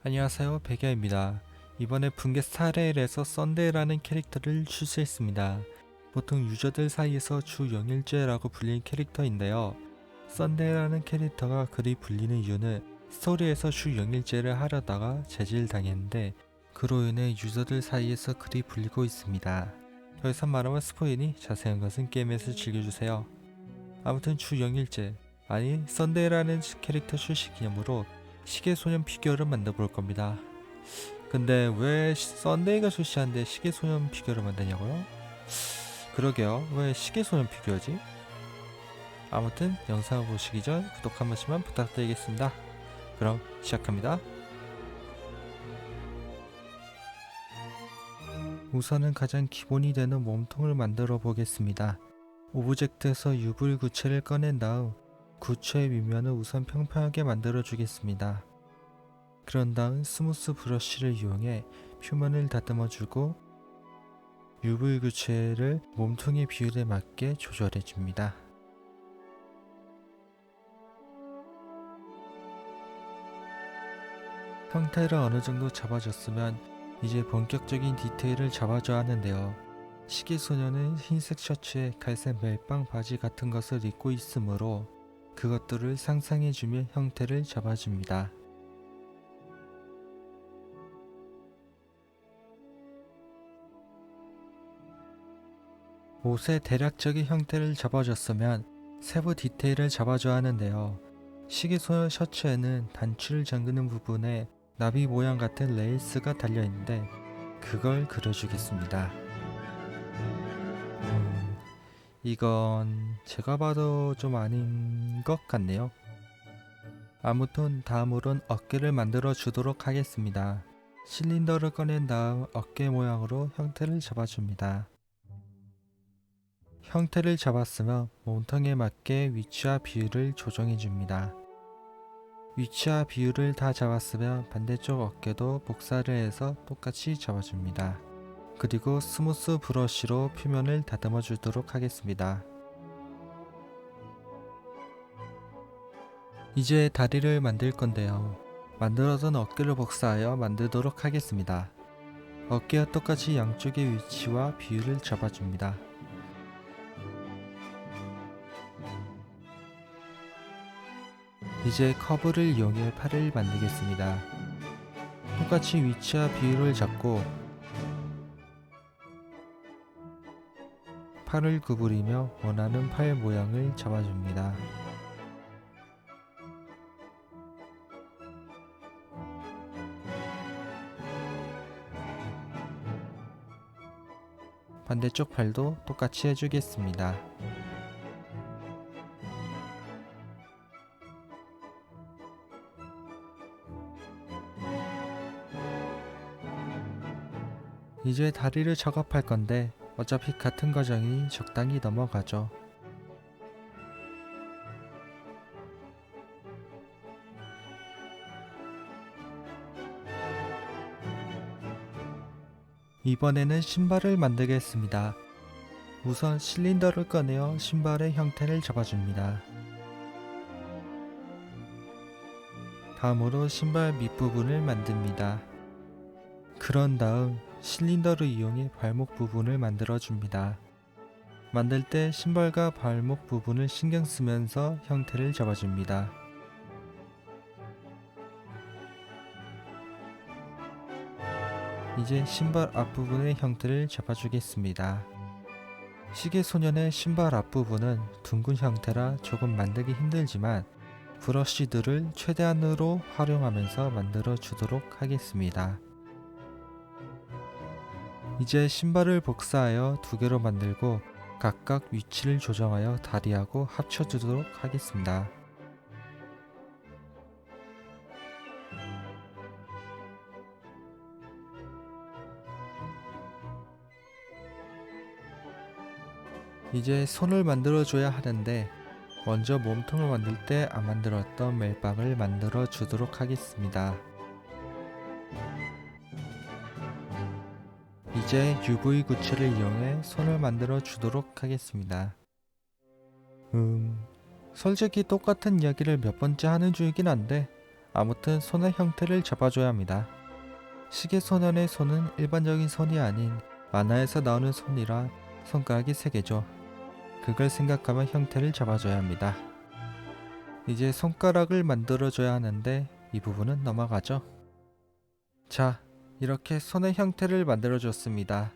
안녕하세요, 백야입니다. 이번에 붕괴 스타레일에서 썬데이라는 캐릭터를 출시했습니다. 보통 유저들 사이에서 주 영일죄라고 불리는 캐릭터인데요. 썬데이라는 캐릭터가 그리 불리는 이유는 스토리에서 주 영일죄를 하려다가 제질당했는데 그로 인해 유저들 사이에서 그리 불리고 있습니다. 더 이상 말하면 스포이니 자세한 것은 게임에서 즐겨주세요. 아무튼 주 영일죄, 아니 썬데이라는 캐릭터 출시 기념으로 시계소년 피규어를 만들어 볼 겁니다. 근데 왜 썬데이가 출시하는데 시계소년 피규어를 만드냐고요? 그러게요. 왜 시계소년 피규어지? 아무튼 영상을 보시기 전 구독 한 번씩만 부탁드리겠습니다. 그럼 시작합니다. 우선은 가장 기본이 되는 몸통을 만들어 보겠습니다. 오브젝트에서 유불 구체를 꺼낸 다음 구체의 윗면을 우선 평평하게 만들어 주겠습니다. 그런 다음 스무스 브러쉬를 이용해 표면을 다듬어 주고 UV 구체를 몸통의 비율에 맞게 조절해 줍니다. 형태를 어느 정도 잡아줬으면 이제 본격적인 디테일을 잡아줘야 하는데요. 시계소녀는 흰색 셔츠에 갈색 멜빵 바지 같은 것을 입고 있으므로 그것들을 상상해주며 형태를 잡아줍니다. 옷의 대략적인 형태를 잡아줬으면 세부 디테일을 잡아줘야 하는데요. 시계소녀 셔츠에는 단추를 잠그는 부분에 나비 모양 같은 레이스가 달려있는데 그걸 그려주겠습니다. 이건 제가 봐도 좀 아닌 것 같네요. 아무튼 다음으론 어깨를 만들어 주도록 하겠습니다. 실린더를 꺼낸 다음 어깨 모양으로 형태를 잡아줍니다. 형태를 잡았으면 몸통에 맞게 위치와 비율을 조정해 줍니다. 위치와 비율을 다 잡았으면 반대쪽 어깨도 복사를 해서 똑같이 잡아줍니다. 그리고 스무스 브러쉬로 표면을 다듬어 주도록 하겠습니다. 이제 다리를 만들 건데요. 만들어둔 어깨를 복사하여 만들도록 하겠습니다. 어깨와 똑같이 양쪽의 위치와 비율을 잡아줍니다. 이제 커브를 이용해 팔을 만들겠습니다. 똑같이 위치와 비율을 잡고 팔을 구부리며 원하는 팔 모양을 잡아줍니다. 반대쪽 팔도 똑같이 해주겠습니다. 이제 다리를 작업할 건데 어차피 같은 과정이 적당히 넘어가죠. 이번에는 신발을 만들겠습니다. 우선 실린더를 꺼내어 신발의 형태를 잡아줍니다. 다음으로 신발 밑부분을 만듭니다. 그런 다음 실린더를 이용해 발목 부분을 만들어줍니다. 만들 때 신발과 발목 부분을 신경 쓰면서 형태를 잡아줍니다. 이제 신발 앞부분의 형태를 잡아주겠습니다. 시계소년의 신발 앞부분은 둥근 형태라 조금 만들기 힘들지만 브러쉬들을 최대한으로 활용하면서 만들어 주도록 하겠습니다. 이제 신발을 복사하여 두 개로 만들고 각각 위치를 조정하여 다리하고 합쳐주도록 하겠습니다. 이제 손을 만들어 줘야 하는데 먼저 몸통을 만들 때 안 만들었던 멜빵을 만들어 주도록 하겠습니다. 이제 UV 구체를 이용해 손을 만들어 주도록 하겠습니다. 솔직히 똑같은 이야기를 몇 번째 하는 중이긴 한데 아무튼 손의 형태를 잡아줘야 합니다. 시계 소년의 손은 일반적인 손이 아닌 만화에서 나오는 손이라 손가락이 3개죠. 그걸 생각하면 형태를 잡아줘야 합니다. 이제 손가락을 만들어줘야 하는데 이 부분은 넘어가죠. 자, 이렇게 손의 형태를 만들어줬습니다.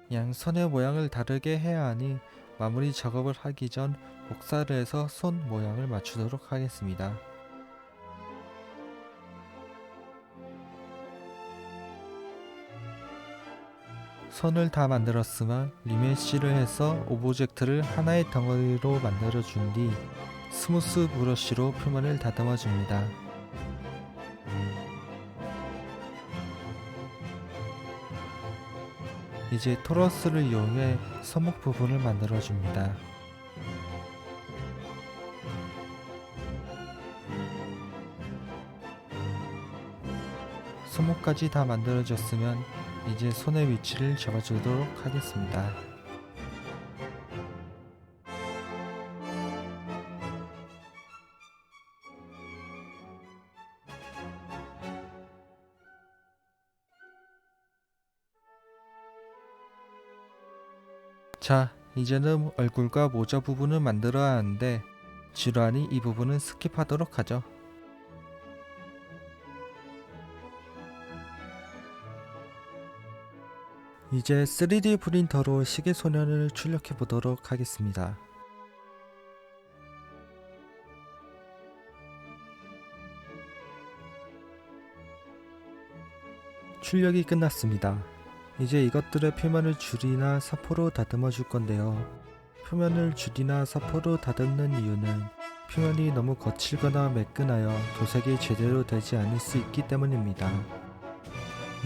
그냥 손의 모양을 다르게 해야 하니 마무리 작업을 하기 전 복사를 해서 손 모양을 맞추도록 하겠습니다. 손을 다 만들었으면 리메쉬를 해서 오브젝트를 하나의 덩어리로 만들어 준 뒤 스무스 브러쉬로 표면을 다듬어 줍니다. 이제 토러스를 이용해 서목 부분을 만들어 줍니다. 손목까지 다 만들어졌으면 이제 손의 위치를 잡아주도록 하겠습니다. 자, 이제는 얼굴과 모자 부분을 만들어야 하는데 지루하니 이 부분은 스킵하도록 하죠. 이제 3D 프린터로 시계 소년을 출력해 보도록 하겠습니다. 출력이 끝났습니다. 이제 이것들의 표면을 줄이나 사포로 다듬어 줄 건데요. 표면을 줄이나 사포로 다듬는 이유는 표면이 너무 거칠거나 매끈하여 도색이 제대로 되지 않을 수 있기 때문입니다.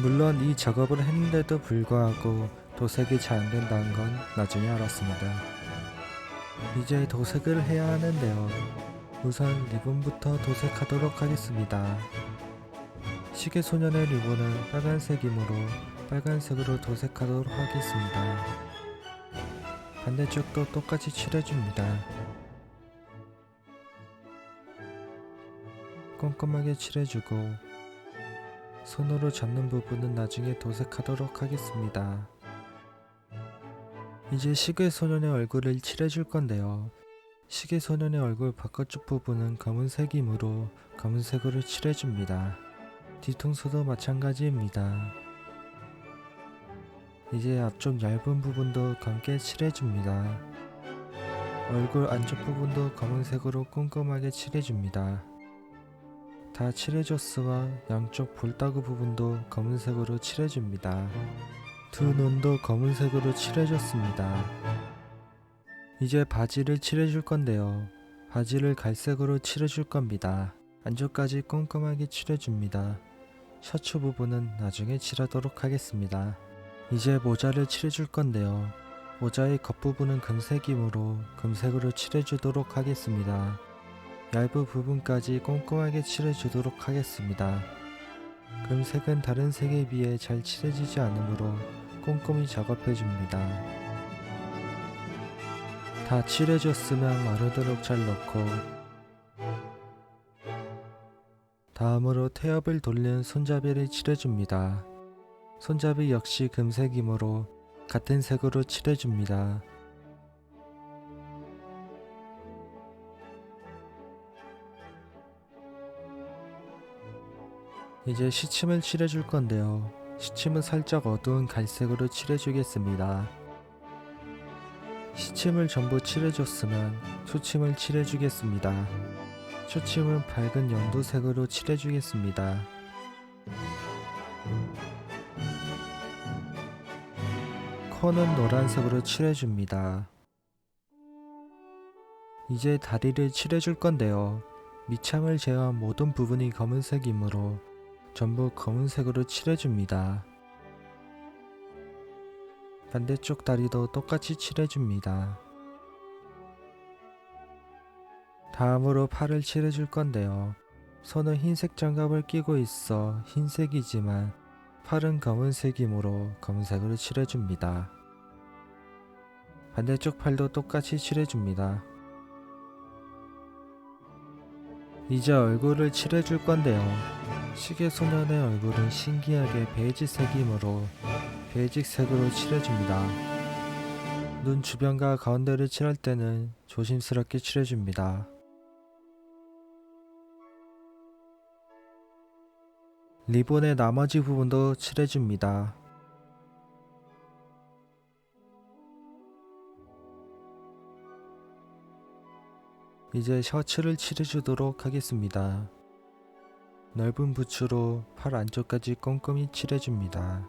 물론 이 작업을 했는데도 불구하고 도색이 잘 안된다는 건 나중에 알았습니다. 이제 도색을 해야 하는데요. 우선 리본부터 도색하도록 하겠습니다. 시계소년의 리본은 빨간색이므로 빨간색으로 도색하도록 하겠습니다. 반대쪽도 똑같이 칠해줍니다. 꼼꼼하게 칠해주고 손으로 잡는 부분은 나중에 도색하도록 하겠습니다. 이제 시계소년의 얼굴을 칠해줄 건데요. 시계소년의 얼굴 바깥쪽 부분은 검은색이므로 검은색으로 칠해줍니다. 뒤통수도 마찬가지입니다. 이제 앞쪽 얇은 부분도 검게 칠해줍니다. 얼굴 안쪽 부분도 검은색으로 꼼꼼하게 칠해줍니다. 다 칠해줬으면 양쪽 볼따구 부분도 검은색으로 칠해줍니다. 두 눈도 검은색으로 칠해줬습니다. 이제 바지를 칠해줄 건데요. 바지를 갈색으로 칠해줄 겁니다. 안쪽까지 꼼꼼하게 칠해줍니다. 셔츠 부분은 나중에 칠하도록 하겠습니다. 이제 모자를 칠해줄 건데요. 모자의 겉부분은 금색이므로 금색으로 칠해주도록 하겠습니다. 얇은 부분까지 꼼꼼하게 칠해주도록 하겠습니다. 금색은 다른 색에 비해 잘 칠해지지 않으므로 꼼꼼히 작업해줍니다. 다 칠해줬으면 마르도록 잘 넣고 다음으로 태엽을 돌린 손잡이를 칠해줍니다. 손잡이 역시 금색이므로 같은 색으로 칠해줍니다. 이제 시침을 칠해줄 건데요. 시침은 살짝 어두운 갈색으로 칠해주겠습니다. 시침을 전부 칠해줬으면 초침을 칠해주겠습니다. 초침은 밝은 연두색으로 칠해주겠습니다. 코는 노란색으로 칠해줍니다. 이제 다리를 칠해줄 건데요. 밑창을 제외한 모든 부분이 검은색이므로 전부 검은색으로 칠해줍니다. 반대쪽 다리도 똑같이 칠해줍니다. 다음으로 팔을 칠해줄 건데요. 손은 흰색 장갑을 끼고 있어 흰색이지만 팔은 검은색이므로 검은색으로 칠해줍니다. 반대쪽 팔도 똑같이 칠해줍니다. 이제 얼굴을 칠해줄 건데요. 시계소년의 얼굴은 신기하게 베이지색이므로 베이지색으로 칠해줍니다. 눈 주변과 가운데를 칠할 때는 조심스럽게 칠해줍니다. 리본의 나머지 부분도 칠해줍니다. 이제 셔츠를 칠해주도록 하겠습니다. 넓은 부츠로 팔 안쪽까지 꼼꼼히 칠해줍니다.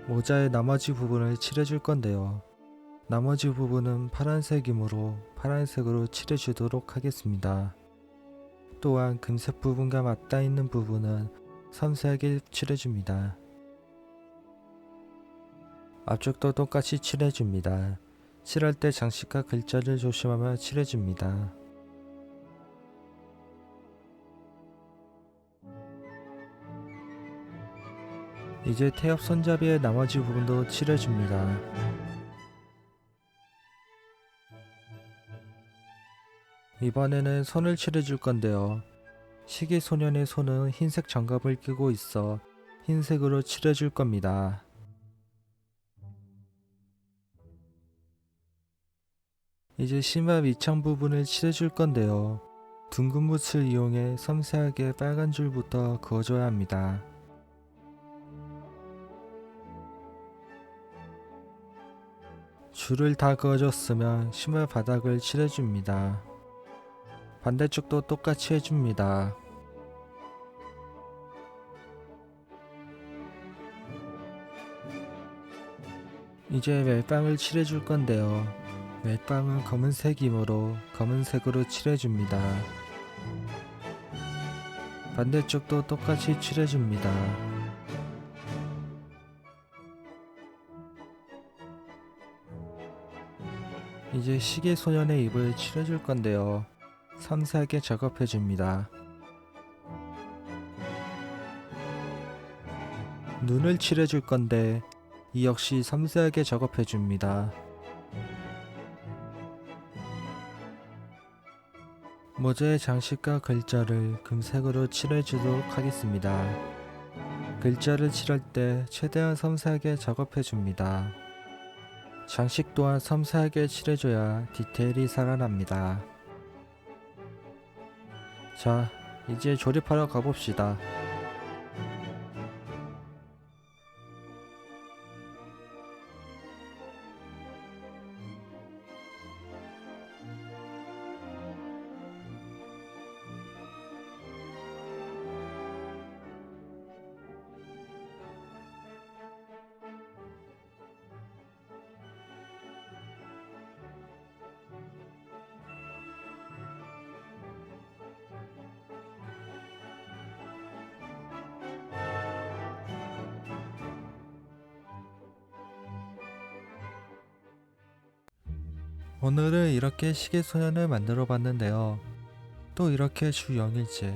모자의 나머지 부분을 칠해줄 건데요. 나머지 부분은 파란색이므로 파란색으로 칠해주도록 하겠습니다. 또한 금색 부분과 맞닿아 있는 부분은 섬세하게 칠해줍니다. 앞쪽도 똑같이 칠해줍니다. 칠할 때 장식과 글자를 조심하며 칠해줍니다. 이제 태엽 손잡이의 나머지 부분도 칠해줍니다. 이번에는 손을 칠해줄 건데요. 시계소년의 손은 흰색 장갑을 끼고 있어 흰색으로 칠해줄 겁니다. 이제 심화 밑창 부분을 칠해줄 건데요. 둥근 붓을 이용해 섬세하게 빨간 줄부터 그어줘야 합니다. 줄을 다 그어줬으면 심화 바닥을 칠해줍니다. 반대쪽도 똑같이 해줍니다. 이제 멜빵을 칠해줄 건데요. 멜빵은 검은색이므로 검은색으로 칠해줍니다. 반대쪽도 똑같이 칠해줍니다. 이제 시계소년의 입을 칠해줄 건데요. 섬세하게 작업해줍니다. 눈을 칠해줄 건데 이 역시 섬세하게 작업해줍니다. 모자의 장식과 글자를 금색으로 칠해주도록 하겠습니다. 글자를 칠할 때 최대한 섬세하게 작업해줍니다. 장식 또한 섬세하게 칠해줘야 디테일이 살아납니다. 자, 이제 조립하러 가봅시다. 오늘은 이렇게 시계소년을 만들어 봤는데요. 또 이렇게 주 0일째.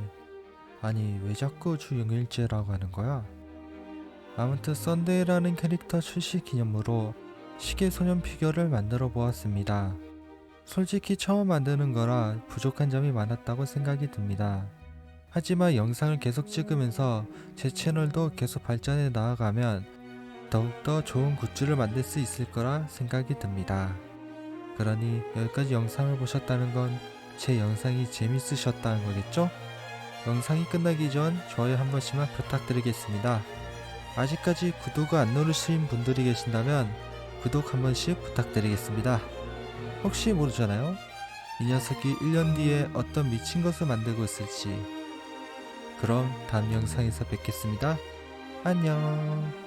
아니 왜 자꾸 주 0일째라고 하는 거야? 아무튼 썬데이라는 캐릭터 출시 기념으로 시계소년 피규어를 만들어 보았습니다. 솔직히 처음 만드는 거라 부족한 점이 많았다고 생각이 듭니다. 하지만 영상을 계속 찍으면서 제 채널도 계속 발전해 나아가면 더욱더 좋은 굿즈를 만들 수 있을 거라 생각이 듭니다. 그러니 여기까지 영상을 보셨다는 건 제 영상이 재밌으셨다는 거겠죠? 영상이 끝나기 전 좋아요 한 번씩만 부탁드리겠습니다. 아직까지 구독을 안 누르신 분들이 계신다면 구독 한 번씩 부탁드리겠습니다. 혹시 모르잖아요? 이 녀석이 1년 뒤에 어떤 미친 것을 만들고 있을지. 그럼 다음 영상에서 뵙겠습니다. 안녕.